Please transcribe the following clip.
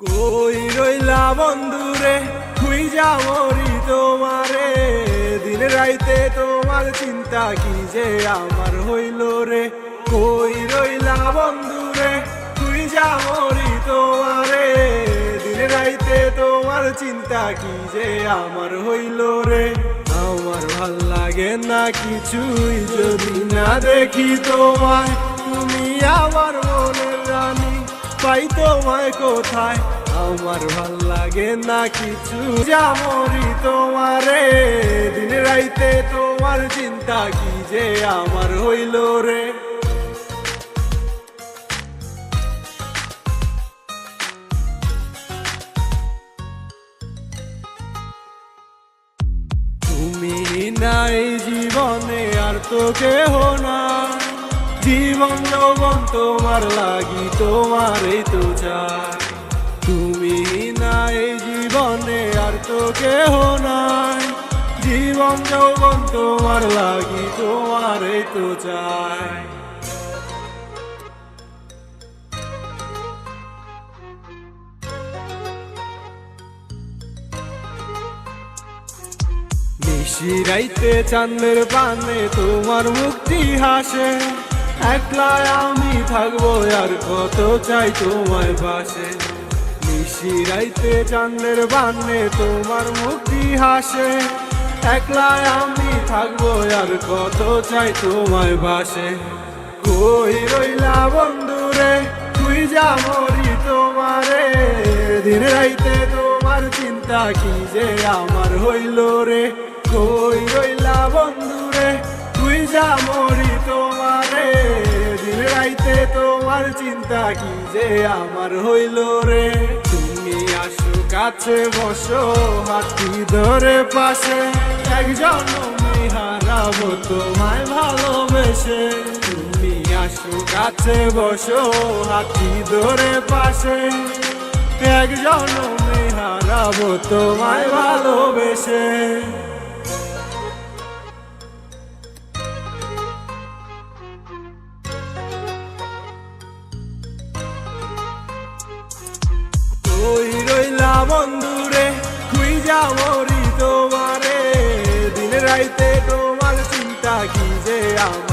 কই রইলা বন্ধুরে খুঁজা মরি তোমারে, দিন রাইতে তোমার চিন্তা কি যে আমার হইল রে। কই রইলা বন্ধুরে খুঁজা মরি তোমারে, দিন রাইতে তোমার চিন্তা কি যে আমার হইল রে। আমার ভাল লাগে না কিছুই যদি না দেখি তোমায়, তুমি আমার মনের রানী পাই তোমায় কোথায়। আমার ভাল লাগে না কিছু মরি তোমারে, দিন রাইতে তোমার চিন্তা কি যে আমার হইল রে। তুমি নাই জীবনে আর তো কেহ না, জীবন যৌবন তোমার লাগি তোমারই তো চাই। তুমি নাই জীবনে আর তো কেহ নাই, জীবন যৌবন তোমার লাগি তোমারই তো চাই। নিশি রাইতে চাঁদের পানে তোমার মুক্তি হাসে, একলা আমি থাকবো আর কত চাই তোমায় পাশে। নিশি রাইতে চাঁদের পানে তোমার মুক্তি হাসে, একলা আমি থাকবো আর কত চাই তোমায় পাশে। কই রইলা বন্ধুরে খুঁজা মরি তোমারে, দিন রাইতে তোমার চিন্তা কি যে আমার হইল রে। কই রইলা বন্ধুরে খুঁজা মরি তোমারে, দিন রাইতে তোমার চিন্তা কি যে আমার হইল রে। তুমি আসো কাছে বসো হাতি ধরে পাশে, একজন হারাবো তোমায় ভালোবেসে। তুমি আসো কাছে বসো হাতি ধরে পাশে, একজন হারাবো তোমায় ভালোবেসে। কই রইলা বন্ধুরে খুঁজা মরি তোমারে, দিন রাইতে তোমার চিন্তা কি যে আমার